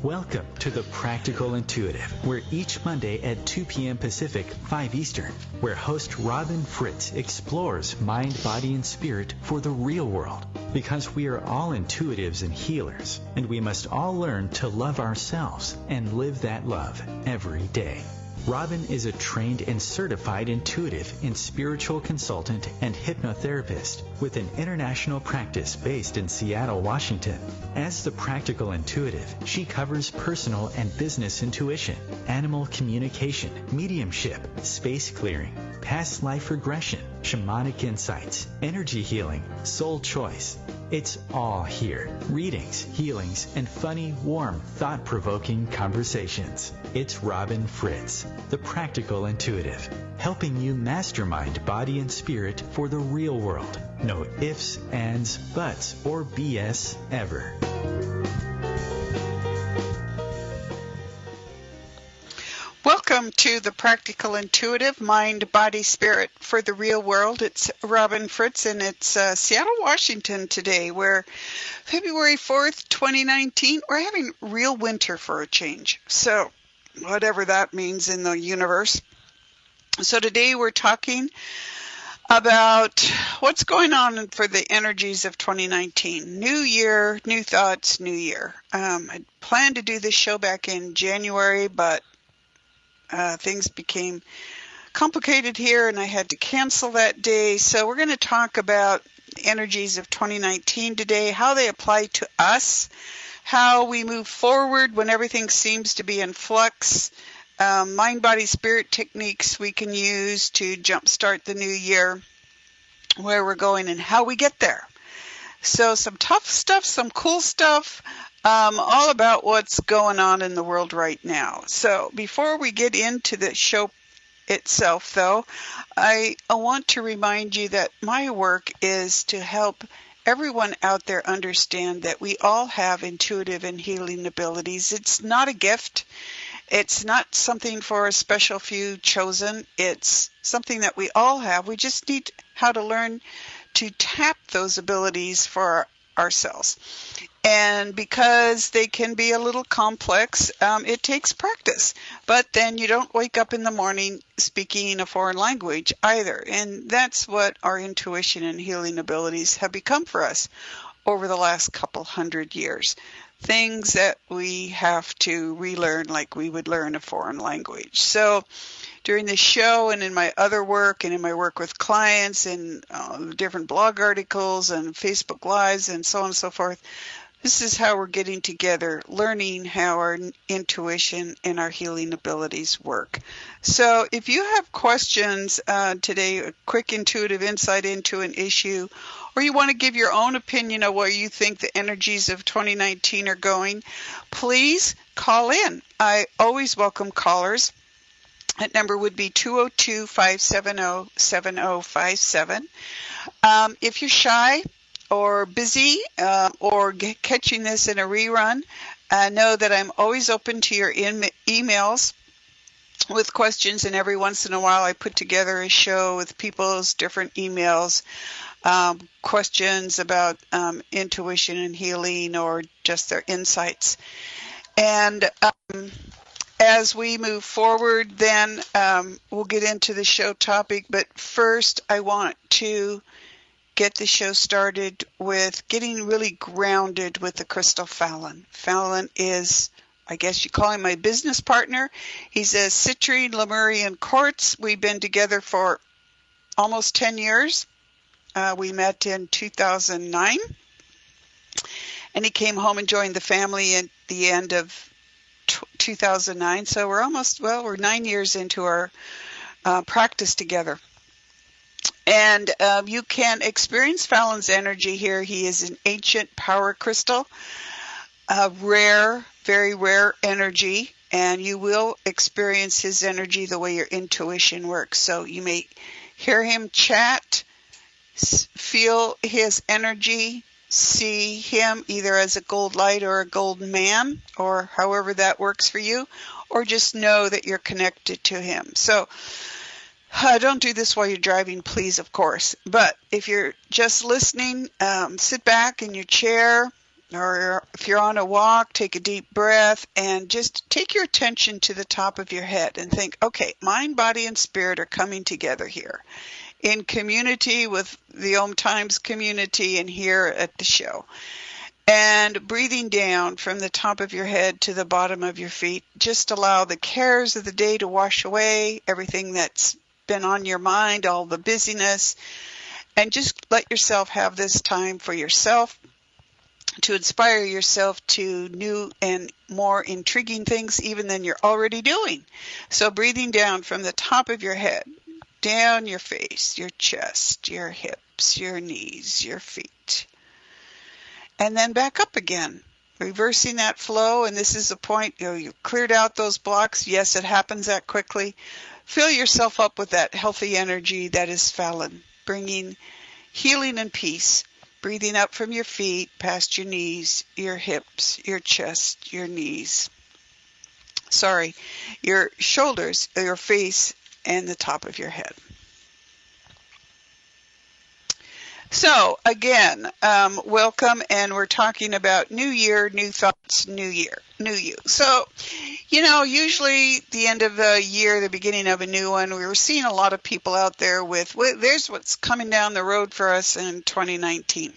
Welcome to The Practical Intuitive, where each Monday at 2 p.m. Pacific, 5 Eastern, where host Robin Fritz explores mind, body, and spirit for the real world. Because we are all intuitives and healers, and we must all learn to love ourselves and live that love every day. Robin is a trained and certified intuitive and spiritual consultant and hypnotherapist with an international practice based in Seattle, Washington. As the Practical Intuitive, she covers personal and business intuition, animal communication, mediumship, space clearing, past life regression, shamanic insights, energy healing, soul choice. It's all here. Readings, healings, and funny, warm, thought-provoking conversations. It's Robin Fritz, the Practical Intuitive, helping you mastermind body and spirit for the real world. No ifs, ands, buts, or BS ever. Welcome to the Practical Intuitive Mind, Body, Spirit for the Real World. It's Robin Fritz, and it's Seattle, Washington today, where February 4th, 2019, we're having real winter for a change. So whatever that means in the universe. So today we're talking about what's going on for the energies of 2019. New year, new thoughts, new year. I planned to do this show back in January, but things became complicated here and I had to cancel that day. So we're going to talk about energies of 2019 today, how they apply to us, how we move forward when everything seems to be in flux, mind, body, spirit techniques we can use to jumpstart the new year, where we're going and how we get there. So some tough stuff, some cool stuff, all about what's going on in the world right now. So before we get into the show itself, though, I want to remind you that my work is to help everyone out there understand that we all have intuitive and healing abilities. It's not a gift. It's not something for a special few chosen. It's something that we all have. We just need how to learn to tap those abilities for ourselves. And because they can be a little complex, it takes practice. But then you don't wake up in the morning speaking a foreign language either. And that's what our intuition and healing abilities have become for us over the last couple hundred years. Things that we have to relearn like we would learn a foreign language. So during this show and in my other work and in my work with clients and different blog articles and Facebook Lives and so on and so forth, this is how we're getting together, learning how our intuition and our healing abilities work. So if you have questions today, a quick intuitive insight into an issue, or you want to give your own opinion of where you think the energies of 2019 are going, please call in. I always welcome callers. That number would be 202-570-7057. If you're shy or busy or catching this in a rerun, know that I'm always open to your emails with questions, and every once in a while I put together a show with people's different emails, questions about intuition and healing or just their insights. And as we move forward, then we'll get into the show topic. But first, I want to get the show started with getting really grounded with the crystal Fallon. Fallon is, I guess you call him my business partner. He's a citrine Lemurian quartz. We've been together for almost 10 years. We met in 2009. And he came home and joined the family at the end of 2009. So we're 9 years into our practice together. And you can experience Fallon's energy here. He is an ancient power crystal, a rare, very rare energy, and you will experience his energy the way your intuition works. So you may hear him chat, feel his energy, see him either as a gold light or a golden man, or however that works for you, or just know that you're connected to him. So don't do this while you're driving, please, of course. But if you're just listening, sit back in your chair, or if you're on a walk, take a deep breath and just take your attention to the top of your head and think, okay, mind, body, and spirit are coming together here in community with the OMTimes community and here at the show. And breathing down from the top of your head to the bottom of your feet, just allow the cares of the day to wash away, everything that's been on your mind, all the busyness, and just let yourself have this time for yourself, to inspire yourself to new and more intriguing things even than you're already doing. So breathing down from the top of your head, down your face, your chest, your hips, your knees, your feet. And then back up again, reversing that flow. And this is a point, you've cleared out those blocks. Yes, it happens that quickly. Fill yourself up with that healthy energy that is Fallon, bringing healing and peace. Breathing up from your feet, past your knees, your hips, your chest, your knees. Your shoulders, your face, and the top of your head. So, again, welcome, and we're talking about new year, new thoughts, new year, new you. So, usually the end of the year, the beginning of a new one, we were seeing a lot of people out there there's what's coming down the road for us in 2019.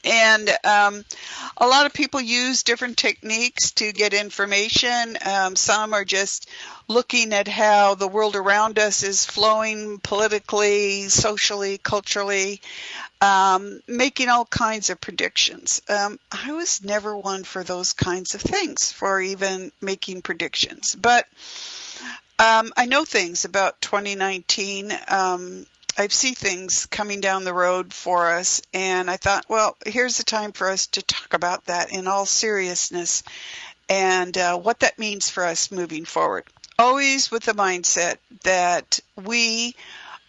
And a lot of people use different techniques to get information. Some are just looking at how the world around us is flowing politically, socially, culturally, making all kinds of predictions. I was never one for those kinds of things, for even making predictions. But I know things about 2019. I see things coming down the road for us, and I thought, well, here's the time for us to talk about that in all seriousness and what that means for us moving forward. Always with the mindset that we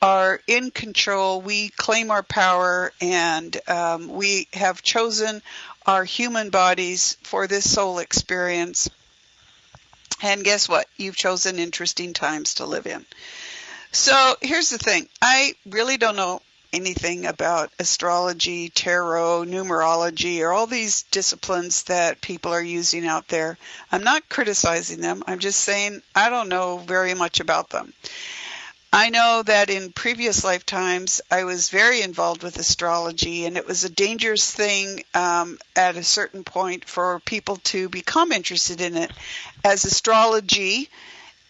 are in control, we claim our power, and we have chosen our human bodies for this soul experience. And guess what? You've chosen interesting times to live in. So here's the thing. I really don't know anything about astrology, tarot, numerology, or all these disciplines that people are using out there. I'm not criticizing them. I'm just saying I don't know very much about them. I know that in previous lifetimes I was very involved with astrology, and it was a dangerous thing at a certain point for people to become interested in it, as astrology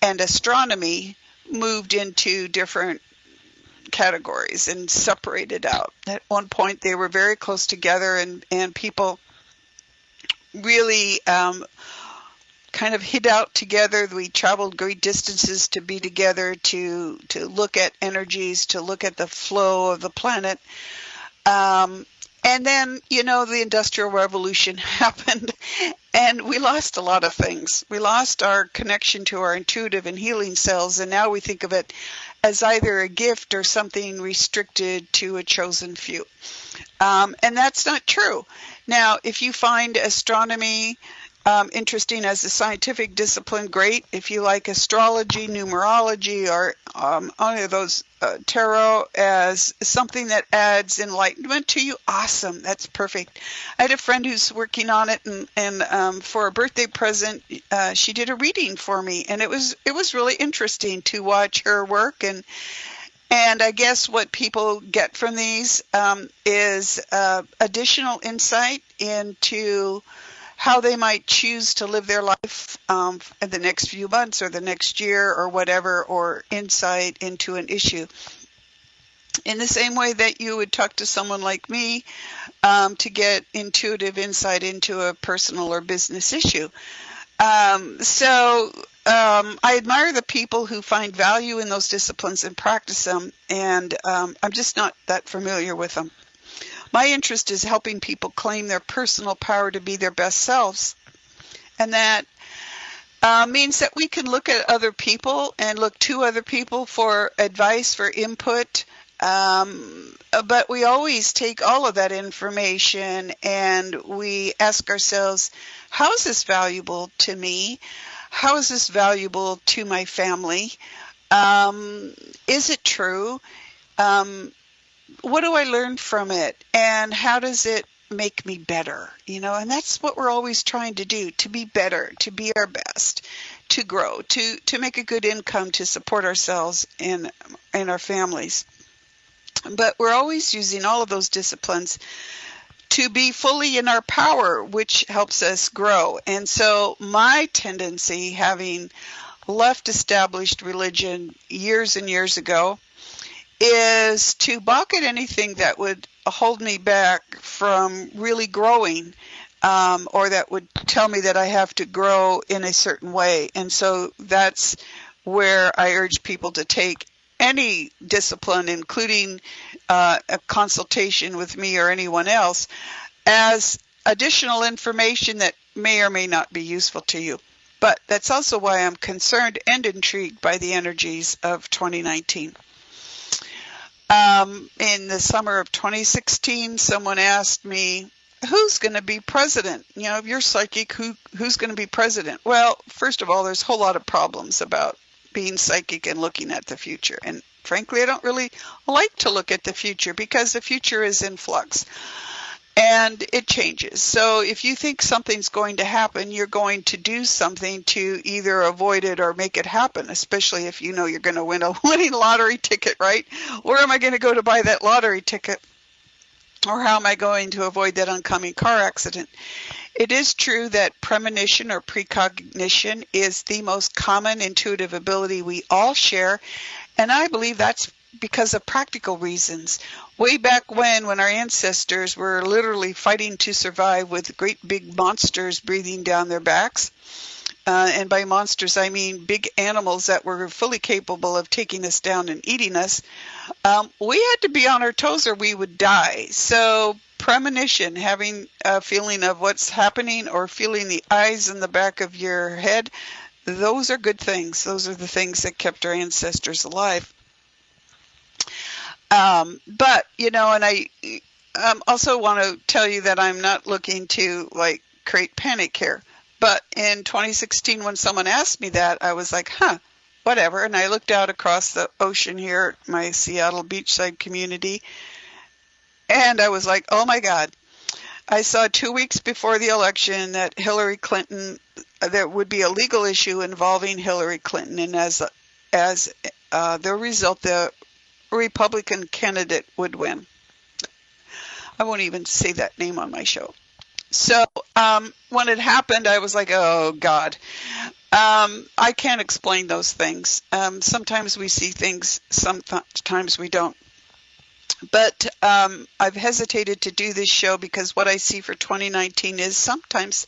and astronomy moved into different categories and separated out. At one point they were very close together, and people really kind of hid out together. We traveled great distances to be together, to look at energies, to look at the flow of the planet. And then, the Industrial Revolution happened, and we lost a lot of things. We lost our connection to our intuitive and healing cells, and now we think of it as either a gift or something restricted to a chosen few. And that's not true. Now, if you find astronomy interesting as a scientific discipline, great. If you like astrology, numerology, or any of those tarot as something that adds enlightenment to you, awesome. That's perfect. I had a friend who's working on it, and for a birthday present, she did a reading for me, and it was really interesting to watch her work. And I guess what people get from these is additional insight into how they might choose to live their life in the next few months or the next year or whatever, or insight into an issue. In the same way that you would talk to someone like me to get intuitive insight into a personal or business issue. So I admire the people who find value in those disciplines and practice them, and I'm just not that familiar with them. My interest is helping people claim their personal power to be their best selves. And that means that we can look at other people and look to other people for advice, for input. But we always take all of that information and we ask ourselves, how is this valuable to me? How is this valuable to my family? Is it true? What do I learn from it, and how does it make me better, and that's what we're always trying to do, to be better, to be our best, to grow, to make a good income to support ourselves and our families. But we're always using all of those disciplines to be fully in our power, which helps us grow. And so my tendency, having left established religion years and years ago, is to balk at anything that would hold me back from really growing, or that would tell me that I have to grow in a certain way. And so that's where I urge people to take any discipline, including a consultation with me or anyone else, as additional information that may or may not be useful to you. But that's also why I'm concerned and intrigued by the energies of 2019. In the summer of 2016, someone asked me, who's going to be president? If you're psychic, who's going to be president? Well, first of all, there's a whole lot of problems about being psychic and looking at the future. And frankly, I don't really like to look at the future because the future is in flux and it changes. So if you think something's going to happen, you're going to do something to either avoid it or make it happen, especially if you know you're going to win a winning lottery ticket, right? Where am I going to go to buy that lottery ticket? Or how am I going to avoid that oncoming car accident? It is true that premonition or precognition is the most common intuitive ability we all share, and I believe that's because of practical reasons. Way back when our ancestors were literally fighting to survive with great big monsters breathing down their backs, and by monsters I mean big animals that were fully capable of taking us down and eating us, we had to be on our toes or we would die. So premonition, having a feeling of what's happening or feeling the eyes in the back of your head, those are good things. Those are the things that kept our ancestors alive. But, and I also want to tell you that I'm not looking to create panic here. But in 2016, when someone asked me that, I was like, whatever. And I looked out across the ocean here at my Seattle beachside community, and I was like, oh my God. I saw 2 weeks before the election that Hillary Clinton, there would be a legal issue involving Hillary Clinton, and as the result, the Republican candidate would win. I won't even say that name on my show. So when it happened, I was like, oh God. I can't explain those things. Sometimes we see things, sometimes we don't. But I've hesitated to do this show because what I see for 2019 is sometimes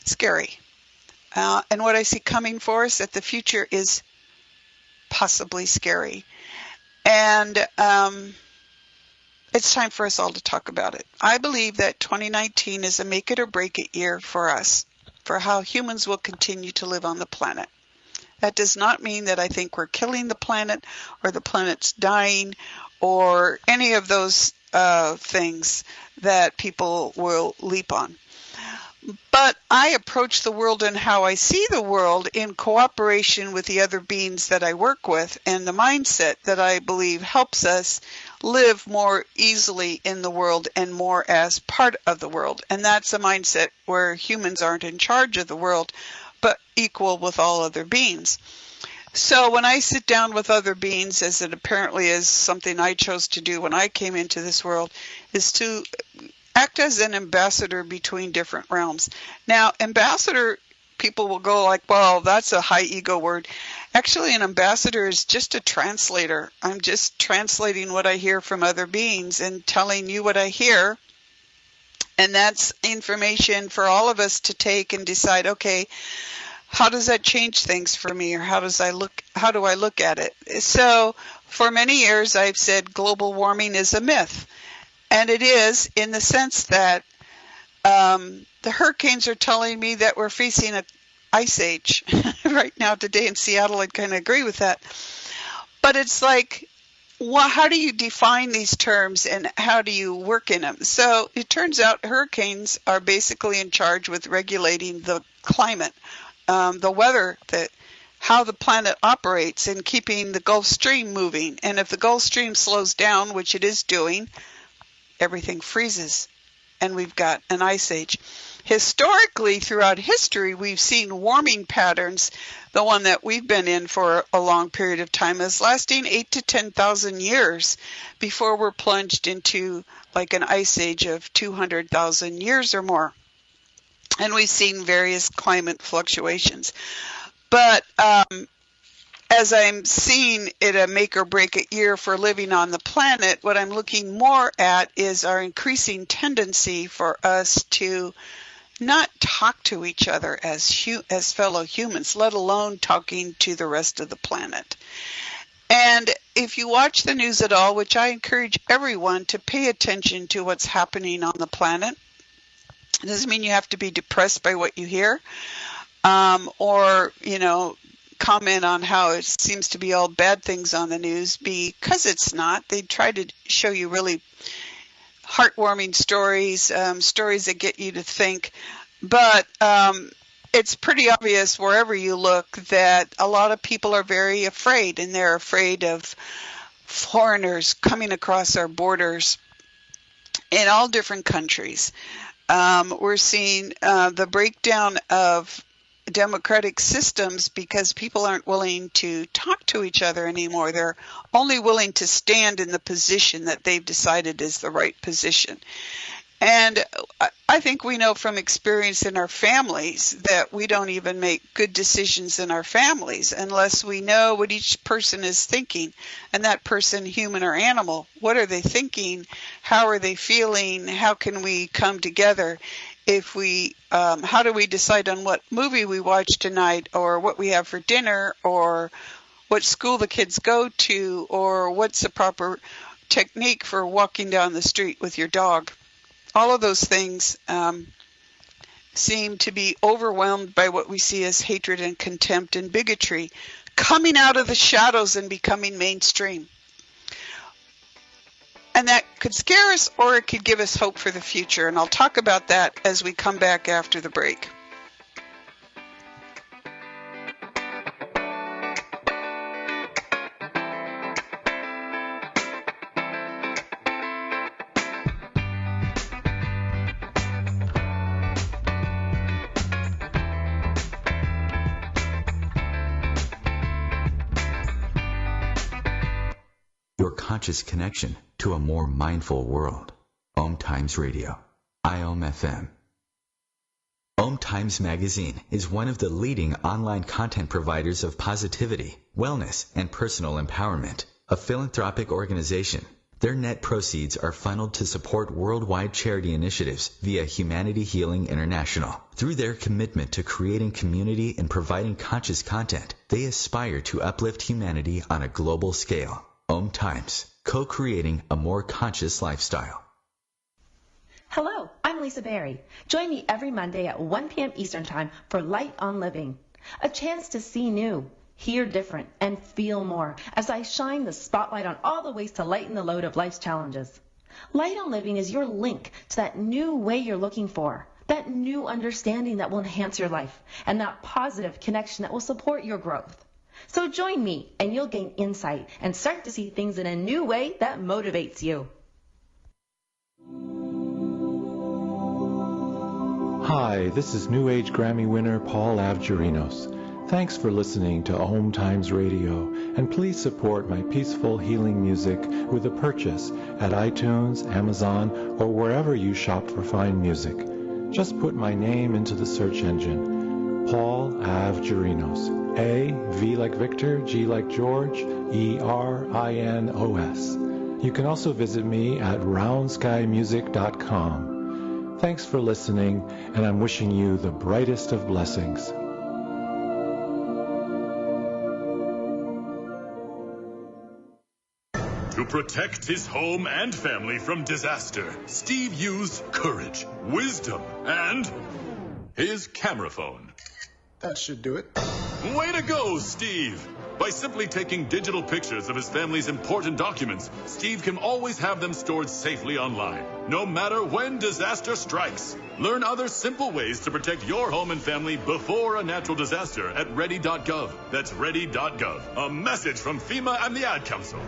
scary. And what I see coming for us at the future is possibly scary. And it's time for us all to talk about it. I believe that 2019 is a make it or break it year for us, for how humans will continue to live on the planet. That does not mean that I think we're killing the planet or the planet's dying or any of those things that people will leap on. But I approach the world and how I see the world in cooperation with the other beings that I work with, and the mindset that I believe helps us live more easily in the world and more as part of the world. And that's a mindset where humans aren't in charge of the world, but equal with all other beings. So when I sit down with other beings, as it apparently is something I chose to do when I came into this world, is to act as an ambassador between different realms. Now, ambassador, people will go like, well, that's a high ego word. Actually, an ambassador is just a translator. I'm just translating what I hear from other beings and telling you what I hear. And that's information for all of us to take and decide, okay, how does that change things for me, or how do I look at it? So for many years, I've said global warming is a myth. And it is, in the sense that the hurricanes are telling me that we're facing an ice age right now today in Seattle. I'd kind of agree with that. But it's like, how do you define these terms and how do you work in them? So it turns out hurricanes are basically in charge with regulating the climate, the weather, how the planet operates, and keeping the Gulf Stream moving. And if the Gulf Stream slows down, which it is doing, everything freezes. and we've got an ice age. Historically, throughout history, we've seen warming patterns. The one that we've been in for a long period of time is lasting 8 to 10,000 years before we're plunged into like an ice age of 200,000 years or more. And we've seen various climate fluctuations. But as I'm seeing it a make or break it year for living on the planet, what I'm looking more at is our increasing tendency for us to not talk to each other as fellow humans, let alone talking to the rest of the planet. And if you watch the news at all, which I encourage everyone to pay attention to what's happening on the planet, it doesn't mean you have to be depressed by what you hear, or, comment on how it seems to be all bad things on the news, because it's not. They try to show you really heartwarming stories, stories that get you to think. But it's pretty obvious wherever you look that a lot of people are very afraid, and they're afraid of foreigners coming across our borders in all different countries. We're seeing the breakdown of democratic systems because people aren't willing to talk to each other anymore. They're only willing to stand in the position that they've decided is the right position. And I think we know from experience in our families that we don't even make good decisions in our families unless we know what each person is thinking. And that person, human or animal, what are they thinking? How are they feeling? How can we come together? How do we decide on what movie we watch tonight, or what we have for dinner, or what school the kids go to, or what's the proper technique for walking down the street with your dog? All of those things seem to be overwhelmed by what we see as hatred and contempt and bigotry, coming out of the shadows and becoming mainstream. And that could scare us, or it could give us hope for the future. And I'll talk about that as we come back after the break. Your conscious connection to a more mindful world. OMTimes Radio. IOM FM. OMTimes Magazine is one of the leading online content providers of positivity, wellness, and personal empowerment. A philanthropic organization. Their net proceeds are funneled to support worldwide charity initiatives via Humanity Healing International. Through their commitment to creating community and providing conscious content, they aspire to uplift humanity on a global scale. OMTimes, co-creating a more conscious lifestyle. Hello, I'm Lisa Berry. Join me every Monday at 1 p.m. Eastern Time for Light on Living. A chance to see new, hear different, and feel more as I shine the spotlight on all the ways to lighten the load of life's challenges. Light on Living is your link to that new way you're looking for, that new understanding that will enhance your life, and that positive connection that will support your growth. So join me and you'll gain insight and start to see things in a new way that motivates you. Hi, this is New Age Grammy winner Paul Avgerinos. Thanks for listening to OMTimes Radio, and please support my peaceful healing music with a purchase at iTunes, Amazon, or wherever you shop for fine music. Just put my name into the search engine. Paul Avgerinos. A, V like Victor, G like George, E-R-I-N-O-S. You can also visit me at roundskymusic.com. Thanks for listening, and I'm wishing you the brightest of blessings. To protect his home and family from disaster, Steve used courage, wisdom, and his camera phone. That should do it. Way to go, Steve! By simply taking digital pictures of his family's important documents, Steve can always have them stored safely online, no matter when disaster strikes. Learn other simple ways to protect your home and family before a natural disaster at ready.gov. That's ready.gov. A message from FEMA and the Ad Council.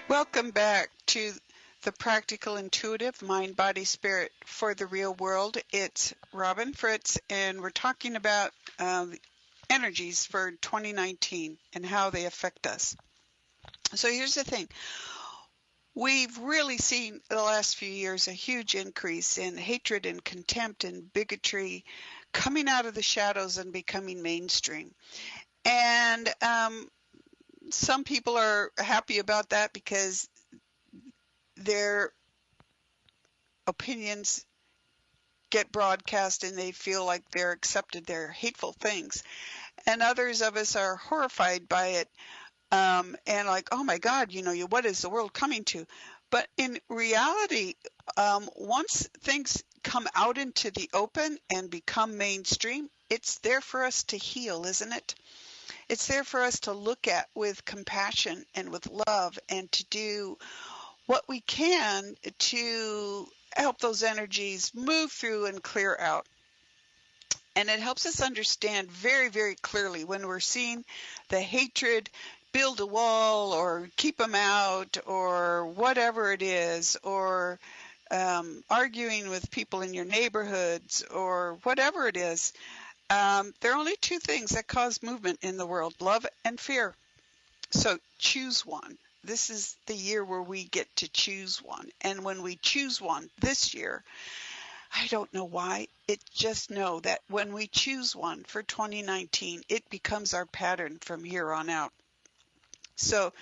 Welcome back to the Practical Intuitive Mind, Body, Spirit for the Real World. It's Robin Fritz, and we're talking about energies for 2019 and how they affect us. So here's the thing. We've really seen the last few years a huge increase in hatred and contempt and bigotry coming out of the shadows and becoming mainstream. And some people are happy about that because their opinions get broadcast and they feel like they're accepted. They're hateful things. And others of us are horrified by it and like, oh my God, what is the world coming to? But in reality, once things come out into the open and become mainstream, it's there for us to heal, isn't it? It's there for us to look at with compassion and with love and to do what we can to help those energies move through and clear out. And it helps us understand very, very clearly when we're seeing the hatred build a wall or keep them out or whatever it is, or arguing with people in your neighborhoods or whatever it is. There are only two things that cause movement in the world, love and fear. So choose one. This is the year where we get to choose one. And when we choose one this year, I don't know why, just know that when we choose one for 2019, it becomes our pattern from here on out. So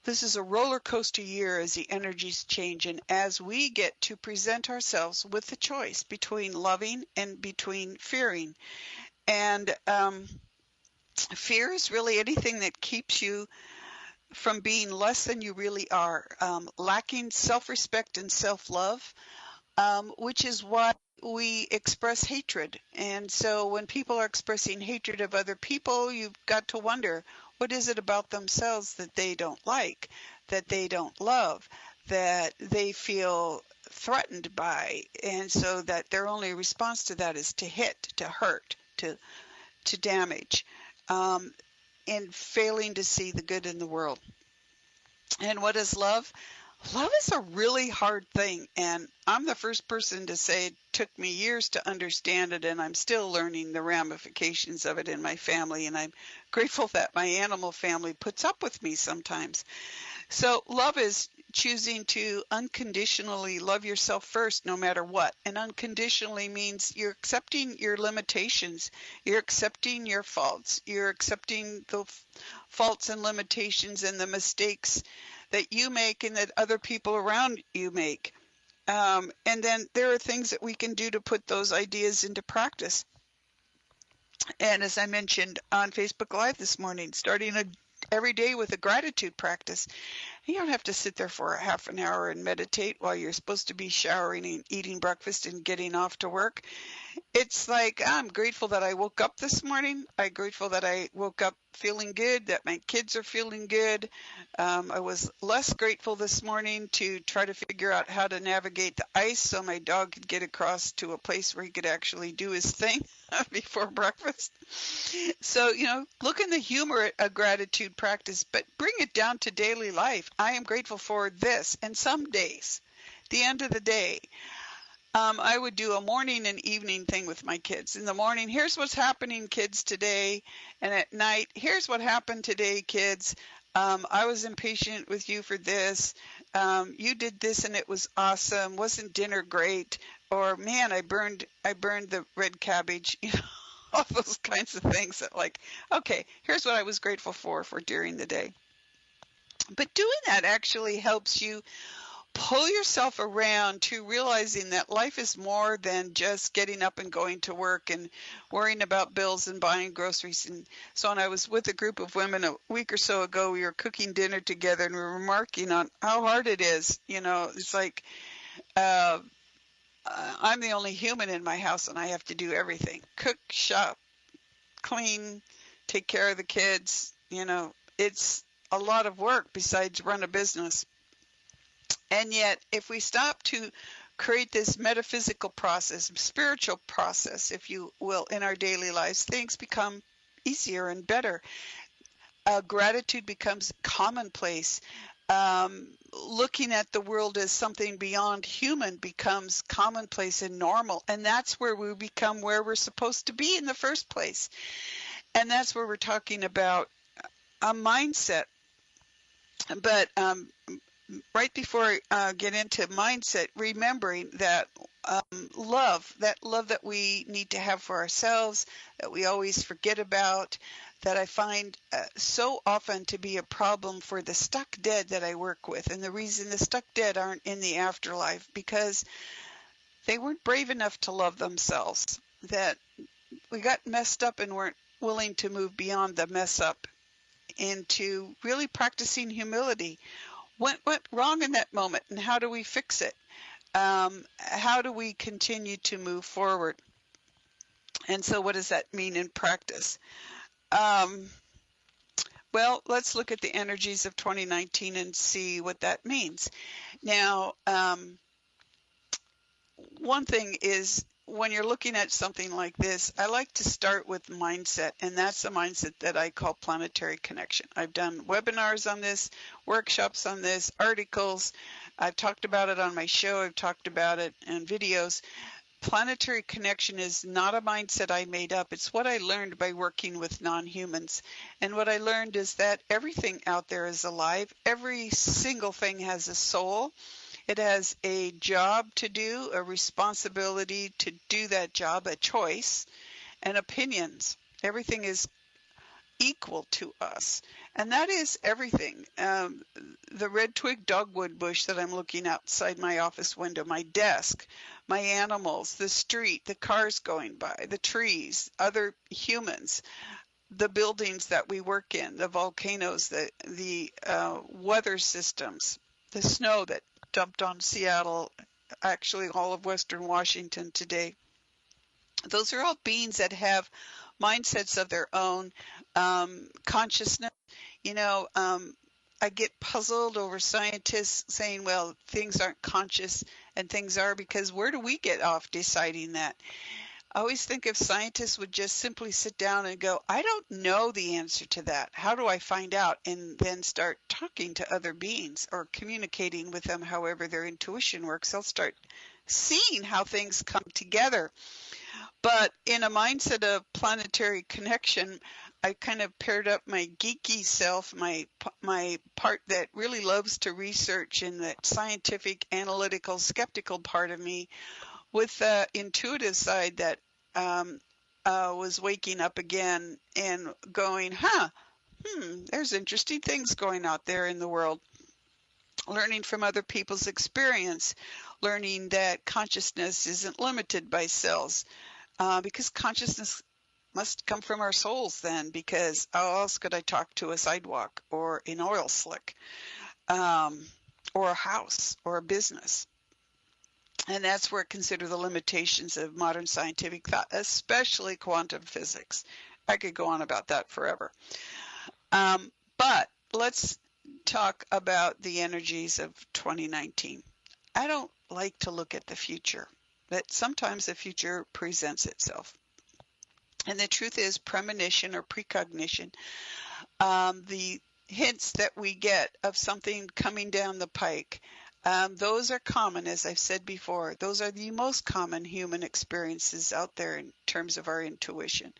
this is a roller coaster year as the energies change and as we get to present ourselves with the choice between loving and between fearing. And fear is really anything that keeps you from being less than you really are, lacking self-respect and self-love, which is why we express hatred. And so when people are expressing hatred of other people, you've got to wonder, what is it about themselves that they don't like, that they don't love, that they feel threatened by? And so that their only response to that is to hit, to hurt, to damage, and failing to see the good in the world. And what is love? Love is a really hard thing, and I'm the first person to say it took me years to understand it, and I'm still learning the ramifications of it in my family, and I'm grateful that my animal family puts up with me sometimes. So love is choosing to unconditionally love yourself first no matter what, and unconditionally means you're accepting your limitations, you're accepting your faults, you're accepting the faults and limitations and the mistakes that you make and that other people around you make. And then there are things that we can do to put those ideas into practice. And as I mentioned on Facebook Live this morning, starting every day with a gratitude practice. You don't have to sit there for a half an hour and meditate while you're supposed to be showering and eating breakfast and getting off to work. It's like, I'm grateful that I woke up this morning. I'm grateful that I woke up feeling good, that my kids are feeling good. I was less grateful this morning to try to figure out how to navigate the ice so my dog could get across to a place where he could actually do his thing before breakfast. So, look in the humor at a gratitude practice, but bring it down to daily life. I am grateful for this. And some days, the end of the day, I would do a morning and evening thing with my kids. In the morning, here's what's happening, kids, today. And at night, here's what happened today, kids. I was impatient with you for this. You did this and it was awesome. Wasn't dinner great? Or, man, I burned the red cabbage. All those kinds of things that, like, okay, here's what I was grateful for during the day. But doing that actually helps you pull yourself around to realizing that life is more than just getting up and going to work and worrying about bills and buying groceries and so on. I was with a group of women a week or so ago. We were cooking dinner together and we were remarking on how hard it is. It's like I'm the only human in my house and I have to do everything. Cook, shop, clean, take care of the kids. It's a lot of work besides run a business. And yet, if we stop to create this metaphysical process, spiritual process, if you will, in our daily lives, things become easier and better. Gratitude becomes commonplace. looking at the world as something beyond human becomes commonplace and normal. And that's where we become where we're supposed to be in the first place. And that's where we're talking about a mindset. But right before I get into mindset, remembering that love that we need to have for ourselves, that we always forget about, that I find so often to be a problem for the stuck dead that I work with. And the reason the stuck dead aren't in the afterlife, because they weren't brave enough to love themselves, that we got messed up and weren't willing to move beyond the mess up into really practicing humility. What went wrong in that moment, and how do we fix it? How do we continue to move forward? And so what does that mean in practice? Well, let's look at the energies of 2019 and see what that means. Now, one thing is, when you're looking at something like this, I like to start with mindset, and that's the mindset that I call planetary connection. I've done webinars on this, workshops on this, articles. I've talked about it on my show. I've talked about it in videos. Planetary connection is not a mindset I made up. It's what I learned by working with non-humans. And what I learned is that everything out there is alive. Every single thing has a soul. It has a job to do, a responsibility to do that job, a choice, and opinions. Everything is equal to us. And that is everything. The red twig dogwood bush that I'm looking outside my office window, my desk, my animals, the street, the cars going by, the trees, other humans, the buildings that we work in, the volcanoes, the weather systems, the snow that dumped on Seattle, actually all of Western Washington today. Those are all beings that have mindsets of their own, consciousness. I get puzzled over scientists saying, well, things aren't conscious and things are, because where do we get off deciding that? I always think if scientists would just simply sit down and go, I don't know the answer to that. How do I find out? And then start talking to other beings or communicating with them, however their intuition works. They'll start seeing how things come together. But in a mindset of planetary connection, I kind of paired up my geeky self, my part that really loves to research and that scientific, analytical, skeptical part of me, with the intuitive side that was waking up again and going, there's interesting things going out there in the world. Learning from other people's experience, learning that consciousness isn't limited by cells, because consciousness must come from our souls then, because how else could I talk to a sidewalk or an oil slick, or a house or a business? And that's where I consider the limitations of modern scientific thought, especially quantum physics. I could go on about that forever. But let's talk about the energies of 2019. I don't like to look at the future, but sometimes the future presents itself. And the truth is, premonition or precognition, the hints that we get of something coming down the pike, those are common, as I've said before. Those are the most common human experiences out there in terms of our intuition.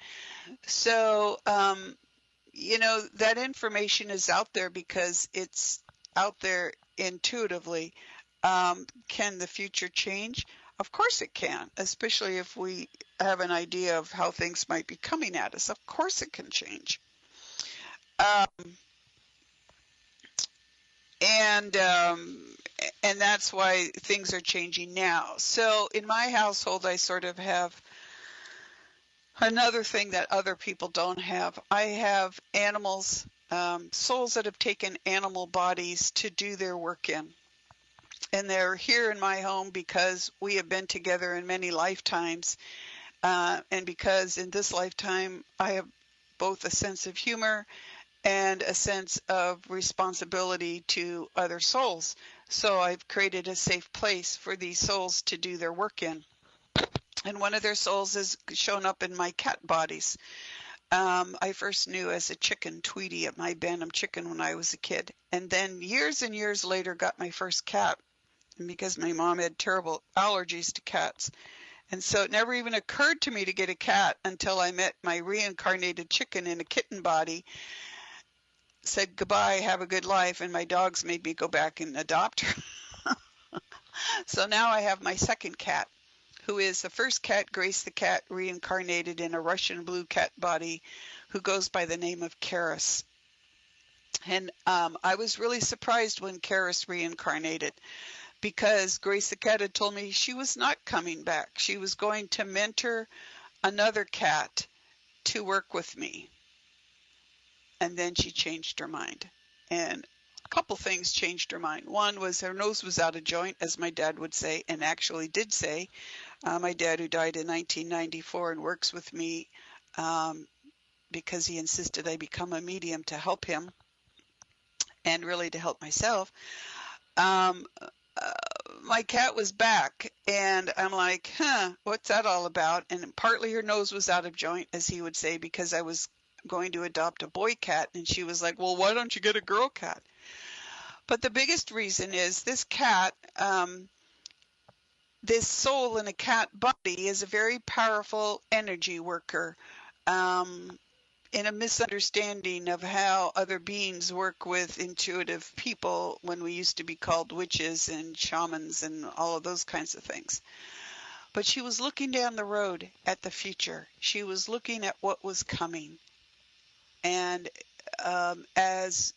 So, that information is out there because it's out there intuitively. Can the future change? Of course it can, especially if we have an idea of how things might be coming at us. Of course it can change. And that's why things are changing now. So in my household, I sort of have another thing that other people don't have. I have animals, souls that have taken animal bodies to do their work in. And they're here in my home because we have been together in many lifetimes. And because in this lifetime, I have both a sense of humor and a sense of responsibility to other souls. So I've created a safe place for these souls to do their work in. And one of their souls has shown up in my cat bodies. I first knew as a chicken, Tweety, at my Bantam chicken when I was a kid. And then years and years later got my first cat because my mom had terrible allergies to cats. And so it never even occurred to me to get a cat until I met my reincarnated chicken in a kitten body, said goodbye, have a good life, and my dogs made me go back and adopt her. So now I have my second cat, who is the first cat, Grace the cat, reincarnated in a Russian blue cat body, who goes by the name of Karis. And I was really surprised when Karis reincarnated, because Grace the cat had told me she was not coming back. She was going to mentor another cat to work with me. And then she changed her mind. And a couple things changed her mind. One was her nose was out of joint, as my dad would say, and actually did say. My dad, who died in 1994 and works with me because he insisted I become a medium to help him and really to help myself. My cat was back, and I'm like, what's that all about? And partly her nose was out of joint, as he would say, because I was going to adopt a boy cat, and she was like, well, why don't you get a girl cat? But the biggest reason is this cat, this soul in a cat body is a very powerful energy worker, in a misunderstanding of how other beings work with intuitive people when we used to be called witches and shamans and all of those kinds of things. But she was looking down the road at the future. She was looking at what was coming. And as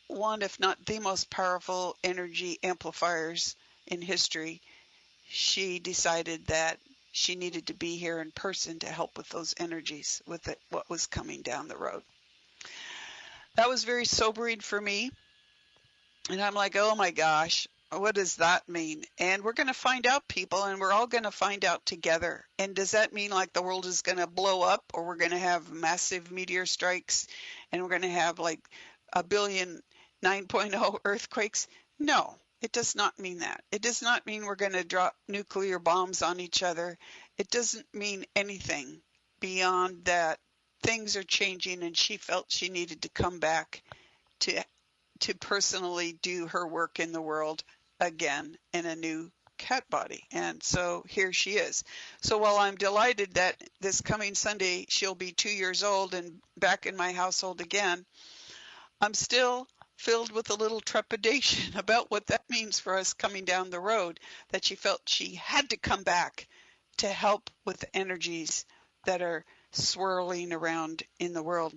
one, if not the most powerful energy amplifiers in history, she decided that she needed to be here in person to help with those energies, with what was coming down the road. That was very sobering for me. And I'm like, oh my gosh, what does that mean? And we're going to find out, people, and we're all going to find out together. And does that mean like the world is going to blow up, or we're going to have massive meteor strikes and we're going to have like a billion 9.0 earthquakes? No. It does not mean that. It does not mean we're going to drop nuclear bombs on each other. It doesn't mean anything beyond that. Things are changing, and she felt she needed to come back to personally do her work in the world again in a new cat body. And so here she is. So while I'm delighted that this coming Sunday she'll be 2 years old and back in my household again, I'm still filled with a little trepidation about what that means for us coming down the road, that she felt she had to come back to help with the energies that are swirling around in the world.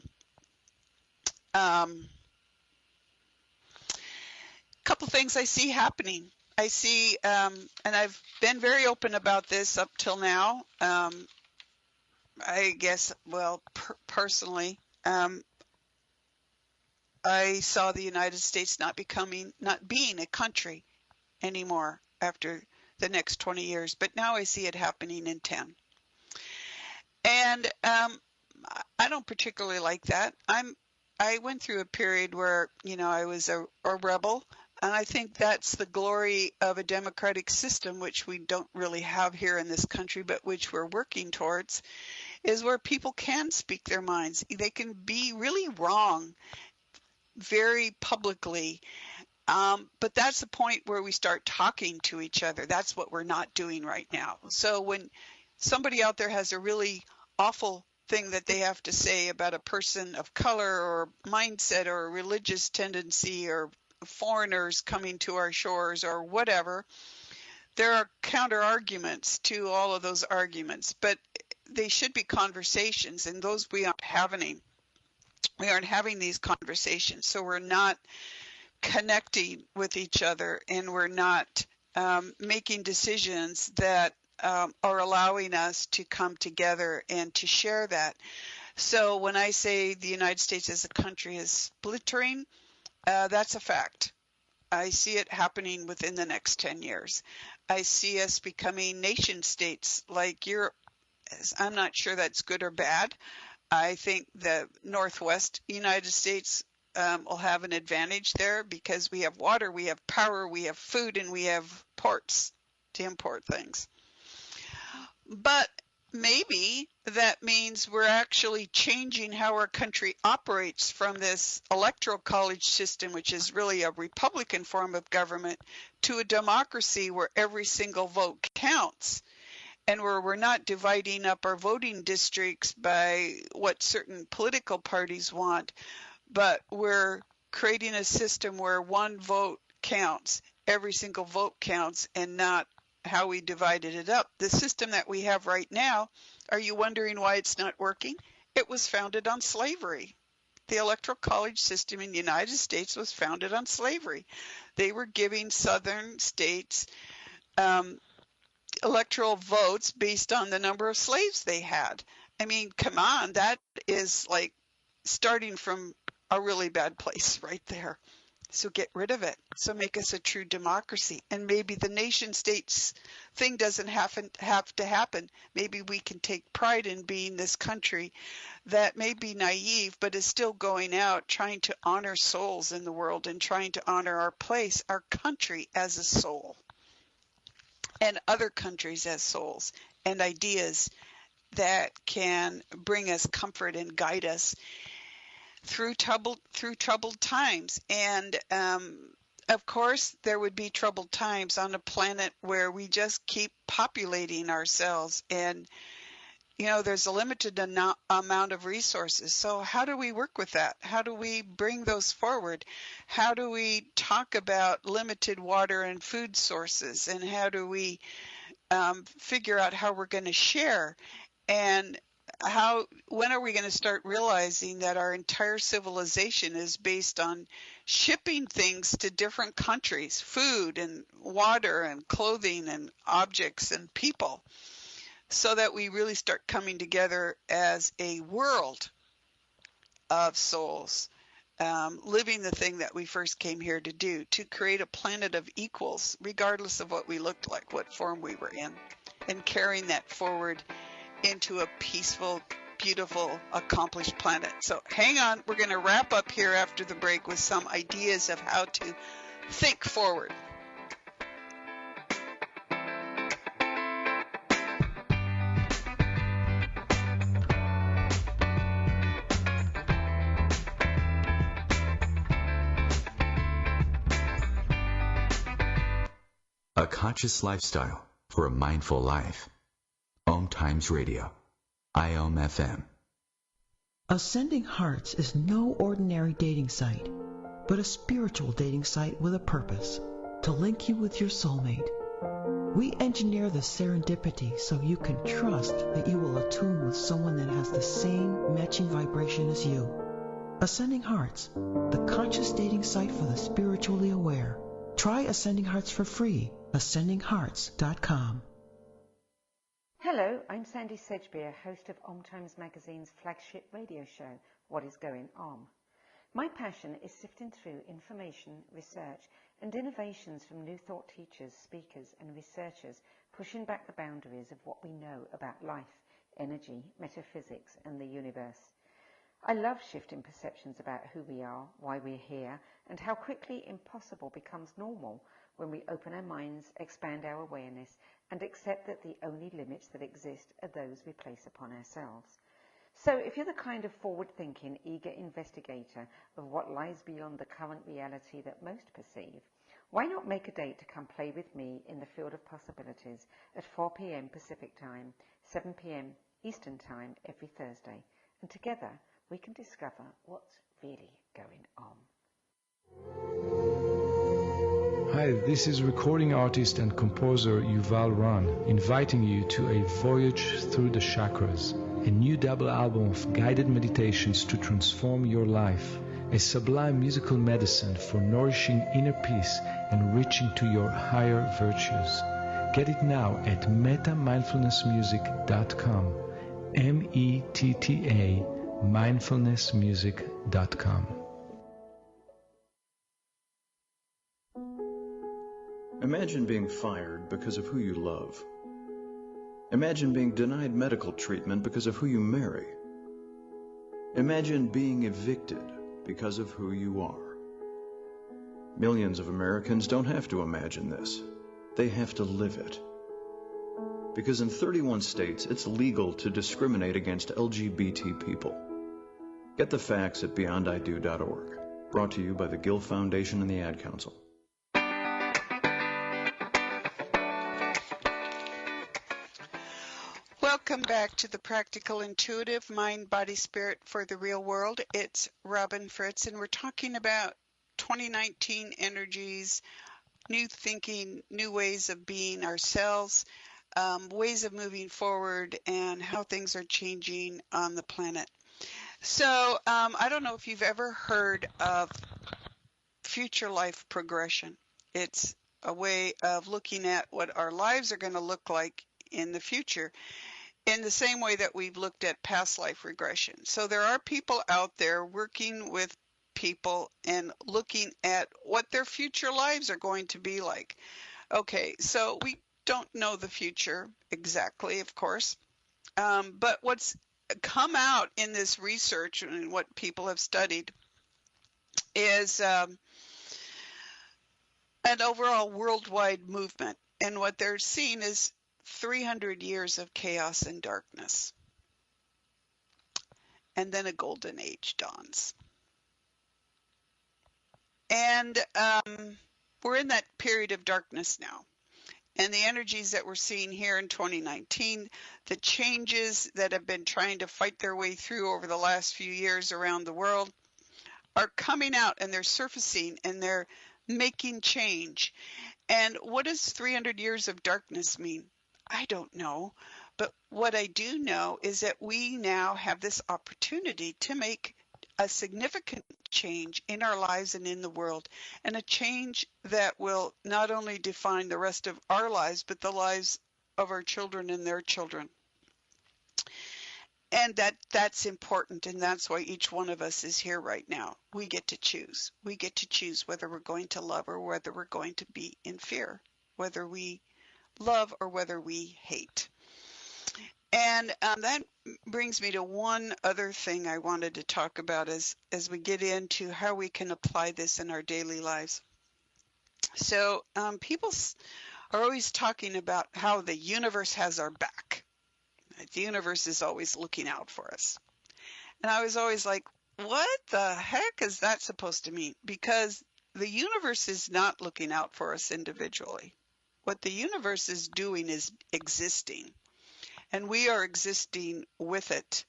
Couple things I see happening. I see, and I've been very open about this up till now. I guess, well, personally, I saw the United States not being a country anymore after the next 20 years, but now I see it happening in 10. And I don't particularly like that. I went through a period where, I was a rebel, and I think that's the glory of a democratic system, which we don't really have here in this country, but which we're working towards, is where people can speak their minds. They can be really wrong very publicly, but that's the point where we start talking to each other. That's what we're not doing right now. So when somebody out there has a really awful thing that they have to say about a person of color or mindset or a religious tendency or foreigners coming to our shores or whatever, there are counter arguments to all of those arguments, but they should be conversations, and those we aren't having. We aren't having these conversations, so we're not connecting with each other, and we're not making decisions that are allowing us to come together and to share that. So when I say the United States as a country is splintering, that's a fact. I see it happening within the next 10 years. I see us becoming nation states like Europe. I'm not sure that's good or bad. I think the Northwest United States will have an advantage there because we have water, we have power, we have food, and we have ports to import things. But maybe that means we're actually changing how our country operates from this electoral college system, which is really a Republican form of government, to a democracy where every single vote counts, and where we're not dividing up our voting districts by what certain political parties want, but we're creating a system where one vote counts, every single vote counts, and not how we divided it up. The system that we have right now, are you wondering why it's not working? It was founded on slavery. The electoral college system in the United States was founded on slavery. They were giving southern states electoral votes based on the number of slaves they had. I mean, come on, that is like starting from a really bad place right there. So get rid of it. So make us a true democracy. And maybe the nation states thing doesn't have to happen. Maybe we can take pride in being this country that may be naive, but is still going out trying to honor souls in the world and trying to honor our place, our country as a soul, and other countries as souls and ideas that can bring us comfort and guide us through troubled times. And of course, there would be troubled times on a planet where we just keep populating ourselves, and there's a limited amount of resources. So how do we work with that? How do we bring those forward? How do we talk about limited water and food sources? And how do we figure out how we're going to share? And when are we going to start realizing that our entire civilization is based on shipping things to different countries, food and water and clothing and objects and people, so that we really start coming together as a world of souls, living the thing that we first came here to do, to create a planet of equals, regardless of what we looked like, what form we were in, and carrying that forward into a peaceful, beautiful, accomplished planet. So hang on, we're going to wrap up here after the break with some ideas of how to think forward. A conscious lifestyle for a mindful life. OMTimes Radio. IOM FM. Ascending Hearts is no ordinary dating site, but a spiritual dating site with a purpose, to link you with your soulmate. We engineer the serendipity so you can trust that you will attune with someone that has the same matching vibration as you. Ascending Hearts, the conscious dating site for the spiritually aware. Try Ascending Hearts for free. AscendingHearts.com. Hello, I'm Sandy Sedgbeer, host of OMTimes Magazine's flagship radio show, What is Going On. My passion is sifting through information, research, and innovations from new thought teachers, speakers, and researchers pushing back the boundaries of what we know about life, energy, metaphysics, and the universe. I love shifting perceptions about who we are, why we're here, and how quickly impossible becomes normal when we open our minds, expand our awareness, and accept that the only limits that exist are those we place upon ourselves. So if you're the kind of forward-thinking, eager investigator of what lies beyond the current reality that most perceive, why not make a date to come play with me in the field of possibilities at 4 p.m. Pacific Time, 7 p.m. Eastern Time every Thursday, and together we can discover what's really going on. Hi, this is recording artist and composer Yuval Ran, inviting you to a voyage through the chakras, a new double album of guided meditations to transform your life, a sublime musical medicine for nourishing inner peace and reaching to your higher virtues. Get it now at metamindfulnessmusic.com, METTA mindfulnessmusic.com. Imagine being fired because of who you love. Imagine being denied medical treatment because of who you marry. Imagine being evicted because of who you are. Millions of Americans don't have to imagine this. They have to live it. because in 31 states it's legal to discriminate against LGBT people. Get the facts at beyondido.org. Brought to you by the Gill Foundation and the Ad Council. Welcome back to the Practical Intuitive Mind, Body, Spirit for the Real World. It's Robin Fritz, and we're talking about 2019 energies, new thinking, new ways of being ourselves, ways of moving forward, and how things are changing on the planet. So I don't know if you've ever heard of future life progression. It's a way of looking at what our lives are going to look like in the future, in the same way that we've looked at past life regression. So there are people out there working with people and looking at what their future lives are going to be like. Okay, so we don't know the future exactly, of course, but what's come out in this research and what people have studied is an overall worldwide movement, and what they're seeing is 300 years of chaos and darkness, and then a golden age dawns. And we're in that period of darkness now. And the energies that we're seeing here in 2019, the changes that have been trying to fight their way through over the last few years around the world are coming out, and they're surfacing, and they're making change. And what does 300 years of darkness mean? I don't know. But what I do know is that we now have this opportunity to make a significant change in our lives and in the world, and a change that will not only define the rest of our lives, but the lives of our children and their children. And that's important, and that's why each one of us is here right now. We get to choose. We get to choose whether we're going to love or whether we're going to be in fear, whether we love or whether we hate. And that brings me to one other thing I wanted to talk about as we get into how we can apply this in our daily lives. So people are always talking about how the universe has our back. The universe is always looking out for us. And I was always like, what the heck is that supposed to mean? Because the universe is not looking out for us individually. What the universe is doing is existing. And we are existing with it.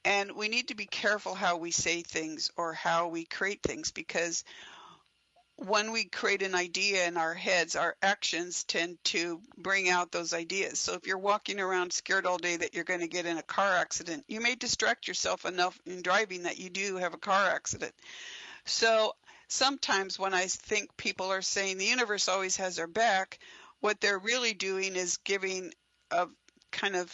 And we need to be careful how we say things or how we create things, because when we create an idea in our heads, our actions tend to bring out those ideas. So if you're walking around scared all day that you're going to get in a car accident, you may distract yourself enough in driving that you do have a car accident. So sometimes when I think people are saying the universe always has our back, what they're really doing is giving a kind of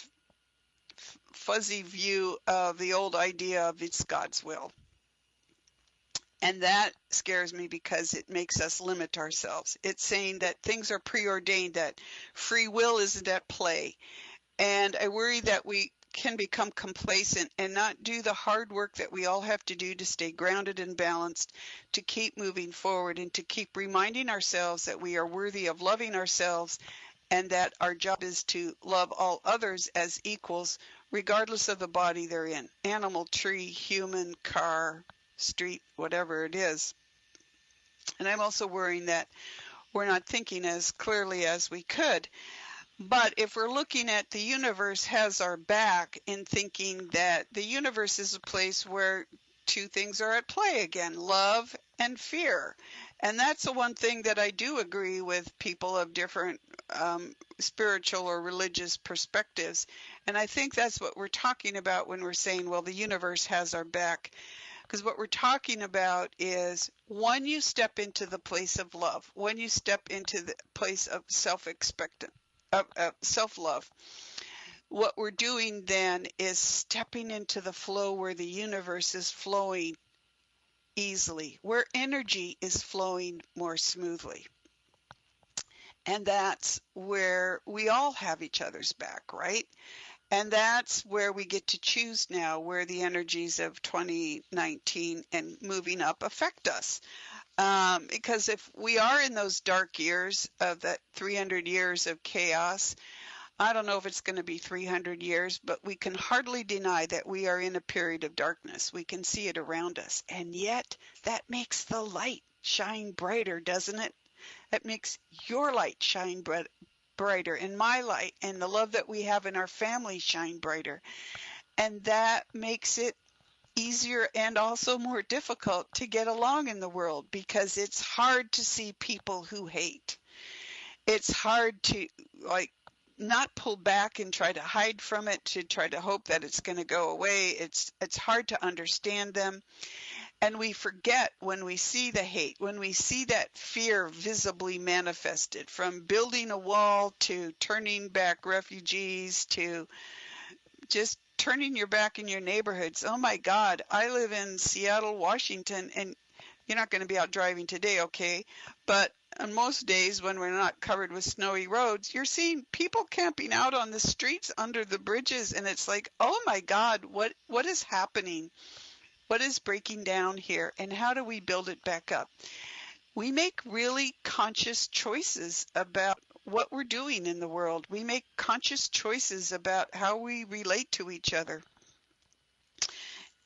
fuzzy view of the old idea of it's God's will. And that scares me because it makes us limit ourselves. It's saying that things are preordained, that free will isn't at play. And I worry that we can become complacent and not do the hard work that we all have to do to stay grounded and balanced, to keep moving forward, and to keep reminding ourselves that we are worthy of loving ourselves, and that our job is to love all others as equals, regardless of the body they're in, animal, tree, human, car, street, whatever it is. And I'm also worrying that we're not thinking as clearly as we could. But if we're looking at the universe has our back in thinking that the universe is a place where two things are at play again, love and fear. And that's the one thing that I do agree with people of different spiritual or religious perspectives. And I think that's what we're talking about when we're saying, well, the universe has our back. Because what we're talking about is when you step into the place of love, when you step into the place of self-love, what we're doing then is stepping into the flow where the universe is flowing easily, where energy is flowing more smoothly. And that's where we all have each other's back, right? And that's where we get to choose now where the energies of 2019 and moving up affect us. Because if we are in those dark years of that 300 years of chaos, I don't know if it's going to be 300 years, but we can hardly deny that we are in a period of darkness. We can see it around us. And yet that makes the light shine brighter, doesn't it? That makes your light shine brighter, and my light and the love that we have in our family shine brighter. And that makes it easier and also more difficult to get along in the world, because it's hard to see people who hate. It's hard to not pull back and try to hide from it, to try to hope that it's going to go away. It's hard to understand them. And we forget when we see the hate, when we see that fear visibly manifested, from building a wall to turning back refugees to just turning your back in your neighborhoods. Oh my God, I live in Seattle, Washington, and you're not going to be out driving today, okay? But on most days when we're not covered with snowy roads, you're seeing people camping out on the streets under the bridges, and it's like, oh my God, what is happening? What is breaking down here, and how do we build it back up? We make really conscious choices about what we're doing in the world. We make conscious choices about how we relate to each other,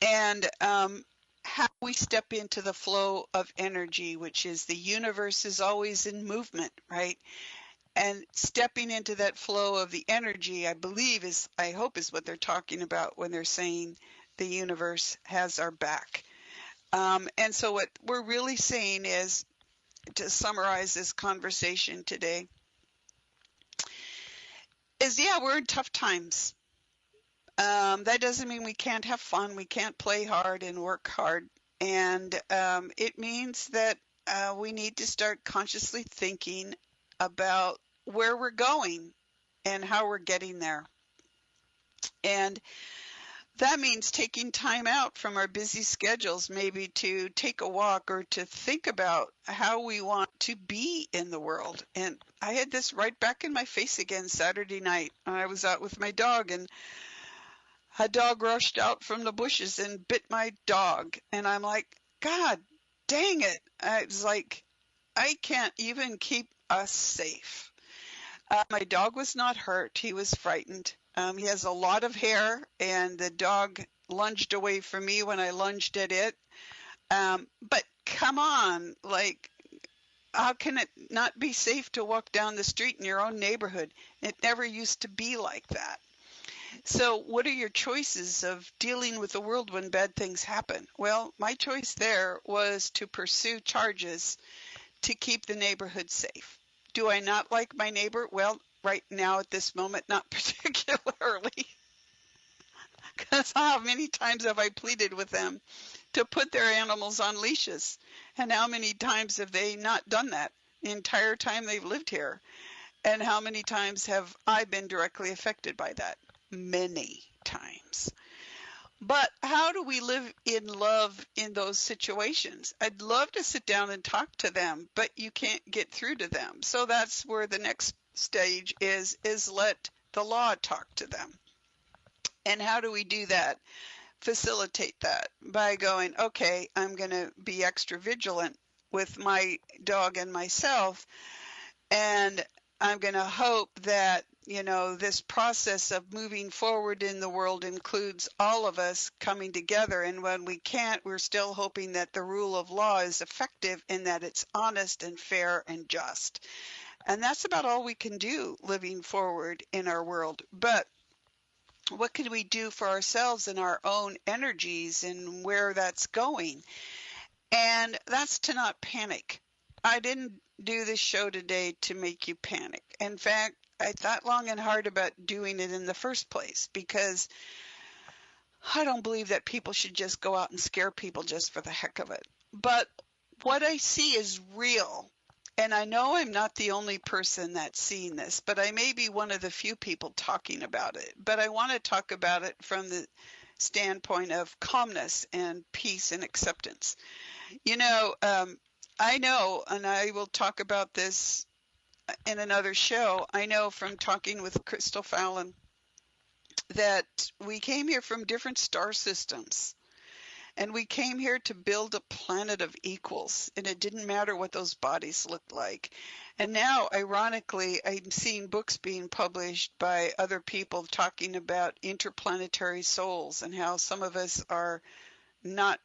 and how we step into the flow of energy, which is the universe is always in movement, right? And stepping into that flow of the energy, I hope is what they're talking about when they're saying the universe has our back. And so what we're really saying is, to summarize this conversation today, is we're in tough times. That doesn't mean we can't have fun. We can't play hard and work hard. And it means that we need to start consciously thinking about where we're going and how we're getting there. And that means taking time out from our busy schedules, maybe to take a walk or to think about how we want to be in the world. And I had this right back in my face again Saturday night. I was out with my dog, and a dog rushed out from the bushes and bit my dog. And I'm like, God dang it. I was like, I can't even keep us safe. My dog was not hurt. He was frightened. He has a lot of hair, and the dog lunged away from me when I lunged at it. But come on, how can it not be safe to walk down the street in your own neighborhood? It never used to be like that. So what are your choices of dealing with the world when bad things happen? Well, my choice there was to pursue charges to keep the neighborhood safe. Do I not like my neighbor? Well, right now at this moment, not particularly. Because how many times have I pleaded with them to put their animals on leashes? And how many times have they not done that the entire time they've lived here? And how many times have I been directly affected by that? Many times. But how do we live in love in those situations? I'd love to sit down and talk to them, but you can't get through to them. So that's where the next stage is let the law talk to them. And how do we do that? Facilitate that by going, okay, I'm going to be extra vigilant with my dog and myself, and I'm going to hope that this process of moving forward in the world includes all of us coming together. And when we can't, we're still hoping that the rule of law is effective in that it's honest and fair and just. And that's about all we can do living forward in our world. But what can we do for ourselves and our own energies and where that's going? And that's to not panic. I didn't do this show today to make you panic. In fact, I thought long and hard about doing it in the first place, because I don't believe that people should just go out and scare people just for the heck of it. But what I see is real. And I know I'm not the only person that's seeing this, but I may be one of the few people talking about it. But I want to talk about it from the standpoint of calmness and peace and acceptance. I know, and I will talk about this in another show, I know from talking with Crystal Fallon that we came here from different star systems. And we came here to build a planet of equals, and it didn't matter what those bodies looked like. And now, ironically, I'm seeing books being published by other people talking about interplanetary souls and how some of us are not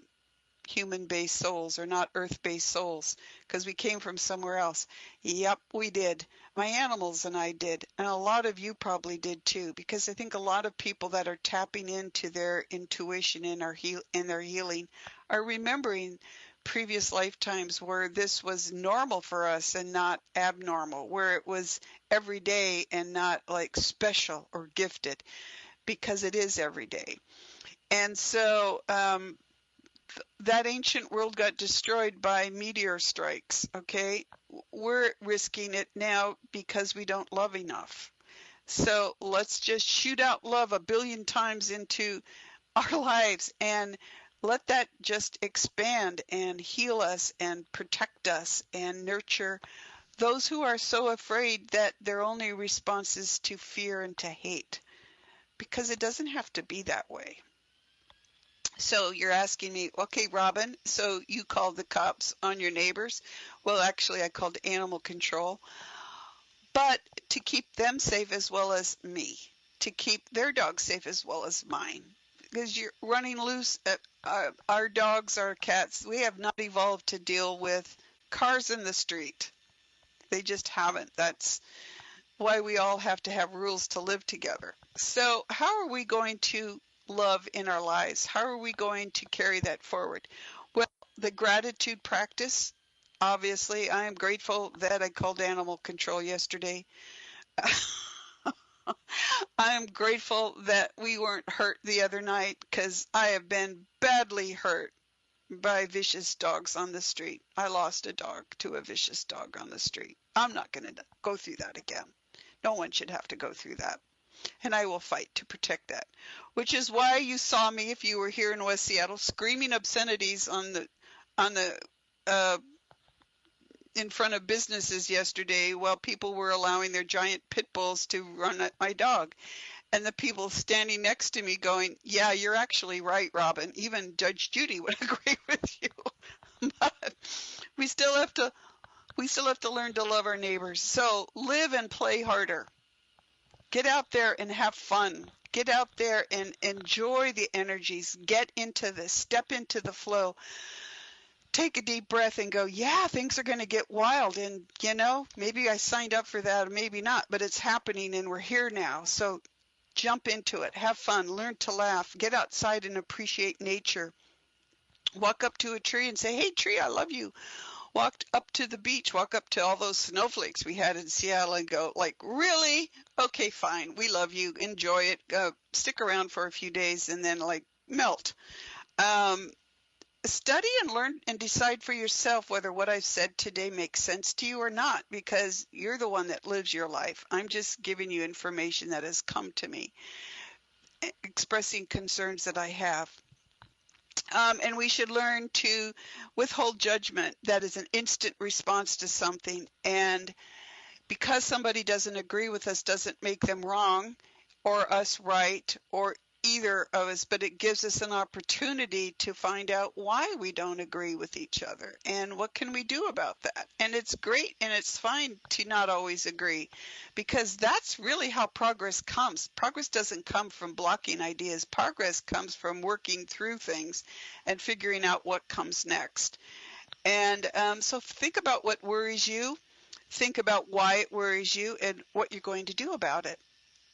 human-based souls or not earth-based souls because we came from somewhere else. Yep, we did. My animals and I did, and a lot of you probably did too, because I think a lot of people that are tapping into their intuition in their healing are remembering previous lifetimes where this was normal for us and not abnormal, where it was every day and not like special or gifted, because it is every day. And so that ancient world got destroyed by meteor strikes, okay? We're risking it now because we don't love enough. So let's just shoot out love 1 billion times into our lives and let that just expand and heal us and protect us and nurture those who are so afraid that their only response is to fear and to hate, because it doesn't have to be that way. So you're asking me, okay, Robin, so you called the cops on your neighbors. Well, actually, I called animal control, but to keep them safe as well as me, to keep their dogs safe as well as mine, because you're running loose. Our dogs, our cats, we have not evolved to deal with cars in the street. They just haven't. That's why we all have to have rules to live together. So how are we going to love in our lives? How are we going to carry that forward? Well, the gratitude practice, obviously, I am grateful that I called animal control yesterday. I'm grateful that we weren't hurt the other night, because I have been badly hurt by vicious dogs on the street. I lost a dog to a vicious dog on the street. I'm not going to go through that again. No one should have to go through that. And I will fight to protect that, which is why you saw me, if you were here in West Seattle, screaming obscenities on the in front of businesses yesterday while people were allowing their giant pit bulls to run at my dog. And the people standing next to me going, yeah, you're actually right, Robin. Even Judge Judy would agree with you. But we still have to learn to love our neighbors. So live and play harder. Get out there and have fun. Get out there and enjoy the energies. Get into this. Step into the flow. Take a deep breath and go, yeah, things are going to get wild. And, maybe I signed up for that, or maybe not, but it's happening and we're here now. So jump into it. Have fun. Learn to laugh. Get outside and appreciate nature. Walk up to a tree and say, hey, tree, I love you. Walk up to the beach. Walk up to all those snowflakes we had in Seattle and go, like, really? Okay, fine. We love you. Enjoy it. Stick around for a few days and then, melt. Study and learn and decide for yourself whether what I've said today makes sense to you or not, because you're the one that lives your life. I'm just giving you information that has come to me, expressing concerns that I have. And we should learn to withhold judgment. That is an instant response to something. And because somebody doesn't agree with us doesn't make them wrong or us right or either of us, but it gives us an opportunity to find out why we don't agree with each other and what can we do about that. And it's great and it's fine to not always agree, because that's really how progress comes. Progress doesn't come from blocking ideas. Progress comes from working through things and figuring out what comes next. And so think about what worries you, think about why it worries you and what you're going to do about it.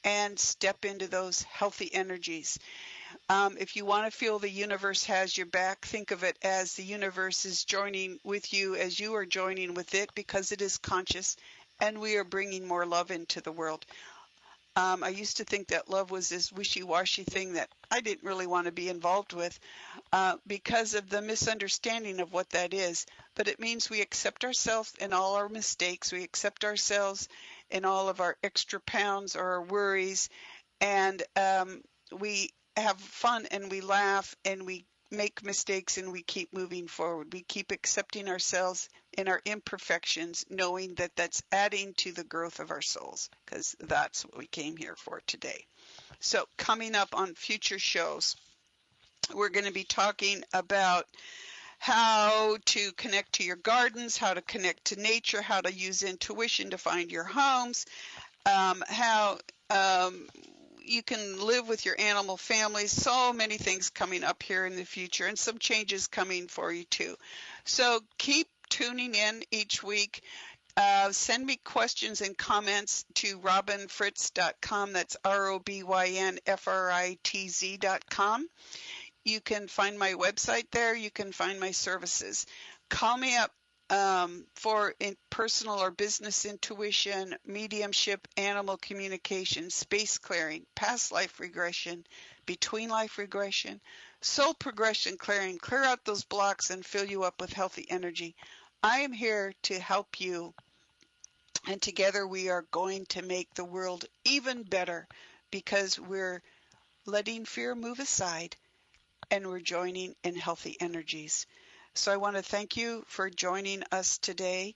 And step into those healthy energies. If you want to feel the universe has your back, think of it as the universe is joining with you as you are joining with it, because it is conscious and we are bringing more love into the world. I used to think that love was this wishy-washy thing that I didn't really want to be involved with because of the misunderstanding of what that is. But it means we accept ourselves and all our mistakes. We accept ourselves in all of our extra pounds or our worries, and we have fun and we laugh and we make mistakes and we keep moving forward. We keep accepting ourselves in our imperfections, knowing that that's adding to the growth of our souls, because that's what we came here for today. So coming up on future shows, We're going to be talking about how to connect to your gardens, how to connect to nature, how to use intuition to find your homes, how you can live with your animal families. So many things coming up here in the future, and some changes coming for you too. So keep tuning in each week. Send me questions and comments to robynfritz.com. That's ROBYNFRITZ.com. You can find my website there. You can find my services. Call me up for personal or business intuition, mediumship, animal communication, space clearing, past life regression, between life regression, soul progression clearing. Clear out those blocks and fill you up with healthy energy. I am here to help you, and together we are going to make the world even better because we're letting fear move aside and we're joining in healthy energies. So I want to thank you for joining us today.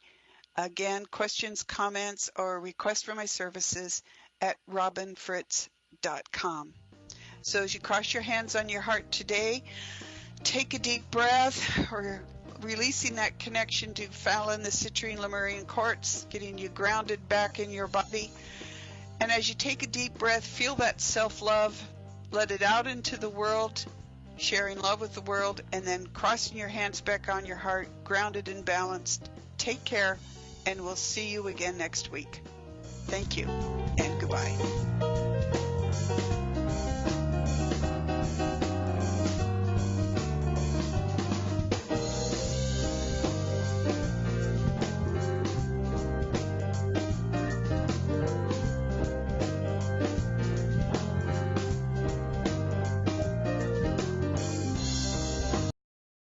Again, questions, comments, or requests for my services at robynfritz.com. So as you cross your hands on your heart today, take a deep breath, or releasing that connection to Fallon, the citrine Lemurian quartz, getting you grounded back in your body. And as you take a deep breath, feel that self-love, let it out into the world, sharing love with the world, and then crossing your hands back on your heart, grounded and balanced. Take care, and we'll see you again next week. Thank you, and goodbye.